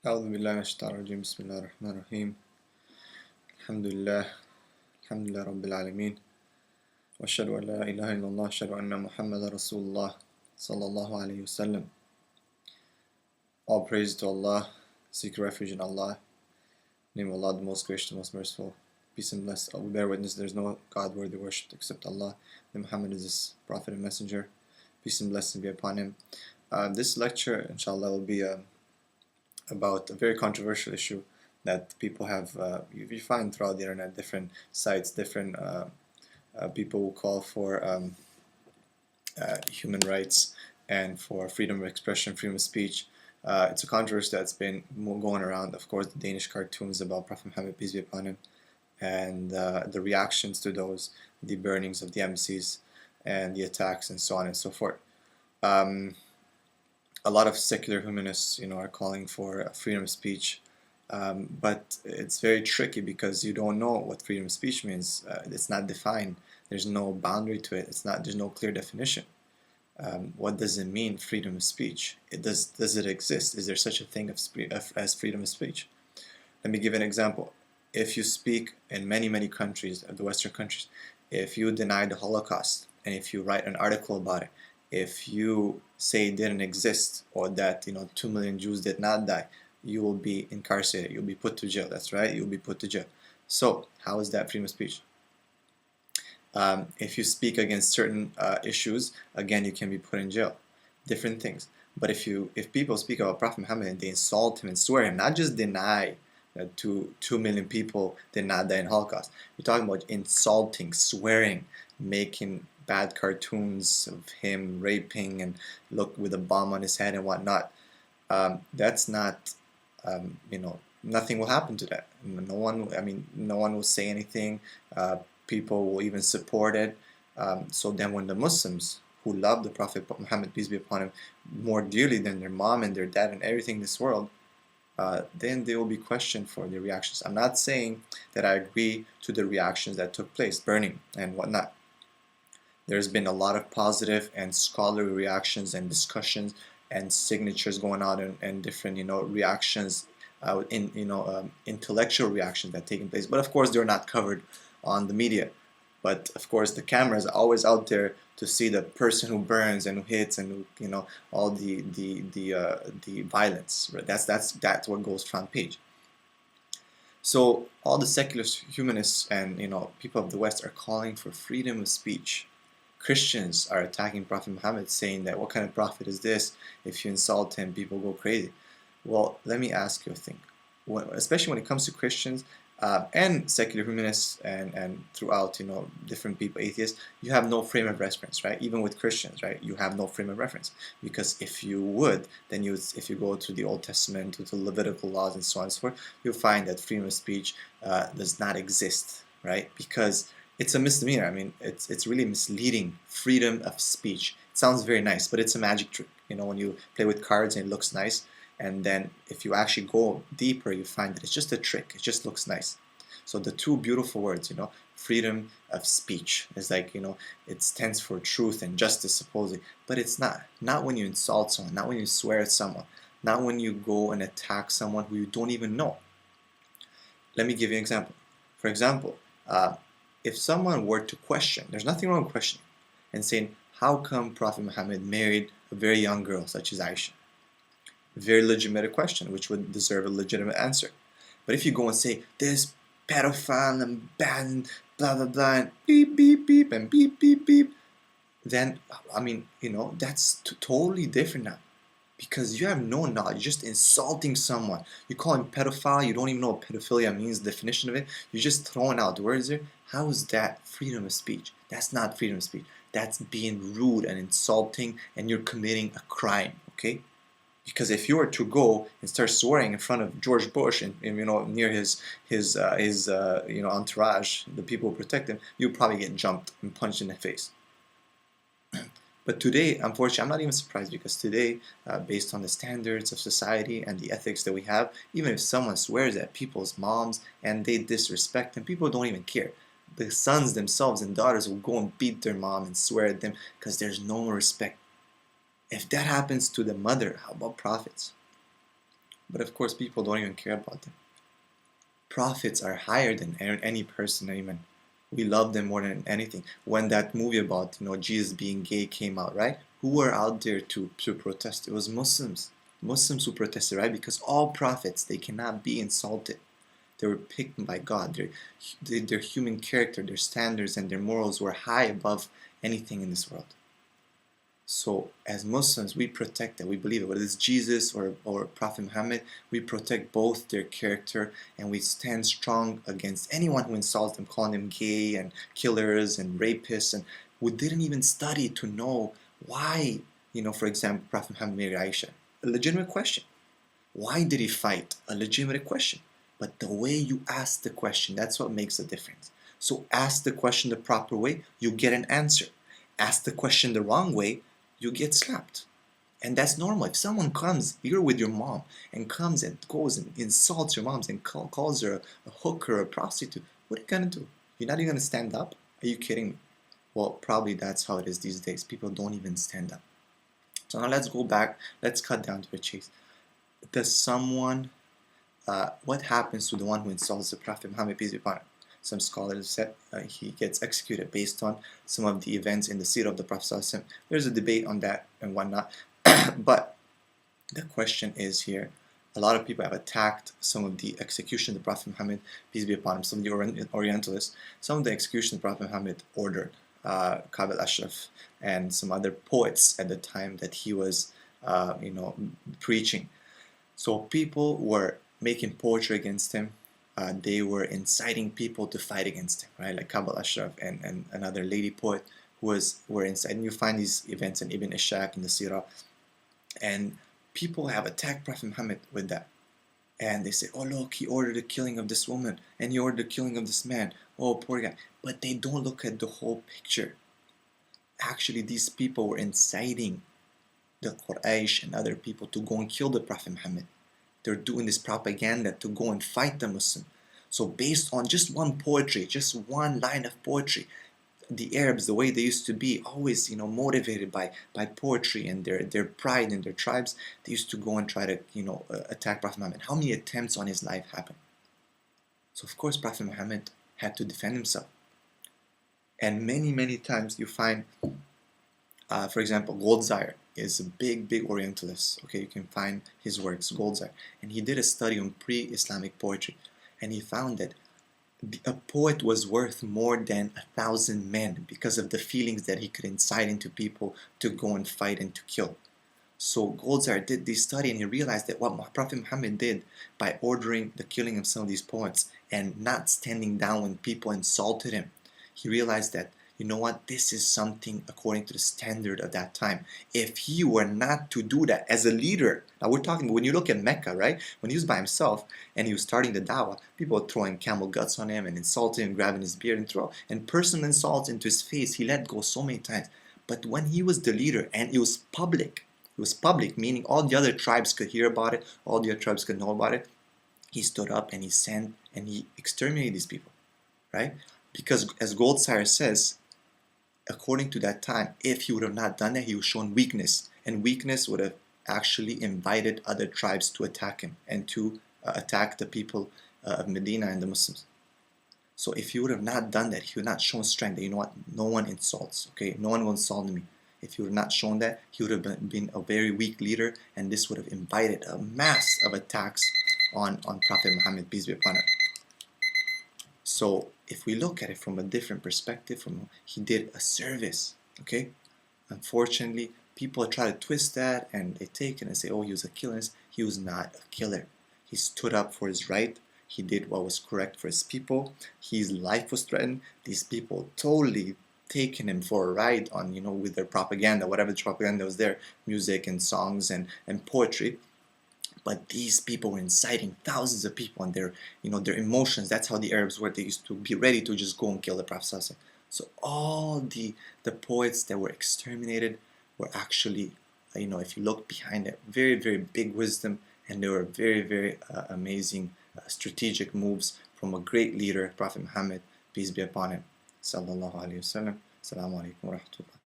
أعوذ بالله من الشيطان الرجيم بسم الله الرحمن الرحيم الحمد لله الحمد لله رب العالمين وأشهد أن لا إله إلا الله أشهد أن محمد رسول الله صلى الله عليه وسلم. All praise to Allah, seek refuge in Allah, name of Allah the most gracious, the most merciful. Peace and bless. We bear witness there is no God worthy worshipped except Allah. That Muhammad is His prophet and messenger. Peace and blessing be upon him. This lecture, inshallah, will be about a very controversial issue that people have, you find throughout the internet, different sites, different people who call for human rights and for freedom of expression, freedom of speech. It's a controversy that's been going around, of course, the Danish cartoons about Prophet Muhammad, peace be upon him, and the reactions to those, the burnings of the embassies, and the attacks, and so on and so forth. A lot of secular humanists, are calling for freedom of speech, but it's very tricky because you don't know what freedom of speech means. It's not defined. There's no boundary to it. There's no clear definition. What does it mean, freedom of speech? Does it exist? Is there such a thing as freedom of speech? Let me give an example. If you speak in many countries, the Western countries, if you deny the Holocaust and if you write an article about it, if you say it didn't exist or that 2 million Jews did not die, you will be incarcerated. You'll be put to jail. That's right. You'll be put to jail. So how is that freedom of speech? If you speak against certain issues, again, you can be put in jail. Different things. But if people speak about Prophet Muhammad and they insult him and swear him, not just deny that 2 million people did not die in Holocaust. You're talking about insulting, swearing, making bad cartoons of him raping and look with a bomb on his head and whatnot. That's not, nothing will happen to that. No one will say anything. People will even support it. So then when the Muslims who love the Prophet Muhammad, peace be upon him, more dearly than their mom and their dad and everything in this world, then they will be questioned for their reactions. I'm not saying that I agree to the reactions that took place, burning and whatnot. There's been a lot of positive and scholarly reactions and discussions and signatures going on and different, reactions, intellectual reactions that taken place. But of course, they're not covered on the media. But of course, the camera is always out there to see the person who burns and who hits and who, all the violence. Right? That's what goes front page. So all the secular humanists and people of the West are calling for freedom of speech. Christians are attacking Prophet Muhammad, saying that what kind of prophet is this? If you insult him, people go crazy. Well, let me ask you a thing. Especially when it comes to Christians and secular humanists and throughout, different people, atheists, you have no frame of reference, right? Even with Christians, right? You have no frame of reference. Because if you would, then if you go to the Old Testament, to the Levitical laws and so on and so forth, you'll find that freedom of speech does not exist, right? Because it's a misdemeanor. I mean, it's really misleading. Freedom of speech. It sounds very nice, but it's a magic trick. When you play with cards and it looks nice, and then if you actually go deeper, you find that it's just a trick. It just looks nice. So the two beautiful words, freedom of speech is like, it stands for truth and justice supposedly, but it's not. Not when you insult someone, not when you swear at someone, not when you go and attack someone who you don't even know. Let me give you an example. For example, if someone were to question, there's nothing wrong with questioning, and saying, how come Prophet Muhammad married a very young girl such as Aisha? Very legitimate question, which would deserve a legitimate answer. But if you go and say, there's pedophile and bad and blah blah blah and beep beep beep and beep beep beep, then that's totally different now. Because you have no knowledge, you're just insulting someone. You call him pedophile, you don't even know what pedophilia means, the definition of it. You're just throwing out words there. How is that freedom of speech? That's not freedom of speech. That's being rude and insulting, and you're committing a crime, okay? Because if you were to go and start swearing in front of George Bush and near his entourage, the people who protect him, you'll probably get jumped and punched in the face. But today, unfortunately, I'm not even surprised, because today, based on the standards of society and the ethics that we have, even if someone swears at people's moms and they disrespect them, people don't even care. The sons themselves and daughters will go and beat their mom and swear at them because there's no respect. If that happens to the mother, how about prophets? But of course, people don't even care about them. Prophets are higher than any person, even. We love them more than anything. When that movie about Jesus being gay came out, right? Who were out there to protest? It was Muslims. Muslims who protested, right? Because all prophets, they cannot be insulted. They were picked by God. Their human character, their standards, and their morals were high above anything in this world. So as Muslims, we protect that. We believe it. Whether it's Jesus or Prophet Muhammad, we protect both their character, and we stand strong against anyone who insults them, calling them gay and killers and rapists. And we didn't even study to know why, for example, Prophet Muhammad married Aisha. A legitimate question. Why did he fight? A legitimate question. But the way you ask the question, that's what makes a difference. So ask the question the proper way, you get an answer. Ask the question the wrong way, you get slapped. And that's normal. If someone comes, you're with your mom, and comes and goes and insults your mom and calls her a hooker or a prostitute, what are you going to do? You're not even going to stand up? Are you kidding me? Well, probably that's how it is these days. People don't even stand up. So now let's go back. Let's cut down to the chase. Does someone, what happens to the one who insults the Prophet Muhammad, peace be upon him? Some scholars said he gets executed based on some of the events in the seerah of the Prophet. There's a debate on that and whatnot. But the question is here, a lot of people have attacked some of the execution of the Prophet Muhammad, peace be upon him, some of the Orientalists, some of the execution the Prophet Muhammad ordered, Ka'b al-Ashraf and some other poets at the time that he was preaching. So people were making poetry against him. They were inciting people to fight against him, right? Like Ka'b al-Ashraf and another lady poet who were inciting. You find these events in Ibn Ishaq in the Sirah. And people have attacked Prophet Muhammad with that. And they say, oh look, he ordered the killing of this woman, and he ordered the killing of this man. Oh, poor guy. But they don't look at the whole picture. Actually, these people were inciting the Quraysh and other people to go and kill the Prophet Muhammad. They're doing this propaganda to go and fight the Muslim. So based on just one poetry, just one line of poetry, the Arabs, the way they used to be, always motivated by poetry and their pride in their tribes, they used to go and try to attack Prophet Muhammad. How many attempts on his life happened? So of course Prophet Muhammad had to defend himself. And many times you find, for example, Goldziher is a big Orientalist. Okay, you can find his works, Goldziher, and he did a study on pre-Islamic poetry, and he found that a poet was worth more than 1,000 men because of the feelings that he could incite into people to go and fight and to kill. So Goldziher did this study, and he realized that what Prophet Muhammad did by ordering the killing of some of these poets and not standing down when people insulted him, he realized that, you know what, this is something according to the standard of that time. If he were not to do that as a leader, now we're talking, when you look at Mecca, right, when he was by himself and he was starting the dawah, people were throwing camel guts on him and insulting him, grabbing his beard and personal insults into his face. He let go so many times. But when he was the leader and it was public, meaning all the other tribes could hear about it, all the other tribes could know about it, he stood up and he sent and he exterminated these people, right? Because as Goldziher says, according to that time, if he would have not done that, he was shown weakness, and weakness would have actually invited other tribes to attack him and to attack the people of Medina and the Muslims. So if he would have not done that, he would not shown strength, that, you know what, no one insults, okay, no one will insult me. If he would have not shown that, he would have been a very weak leader, and this would have invited a mass of attacks on Prophet Muhammad, peace be upon him. So if we look at it from a different perspective, he did a service, okay? Unfortunately, people try to twist that and they take it and say, oh, he was a killer. He was not a killer. He stood up for his right. He did what was correct for his people. His life was threatened. These people totally taken him for a ride on, with their propaganda, whatever the propaganda was there, music and songs and poetry. But these people were inciting thousands of people and their emotions. That's how the Arabs were. They used to be ready to just go and kill the Prophet. So all the poets that were exterminated were actually, if you look behind it, very big wisdom, and they were very amazing strategic moves from a great leader, Prophet Muhammad, peace be upon him. Sallallahu alaihi wasallam. Assalamu alaikum wa rahmatullah.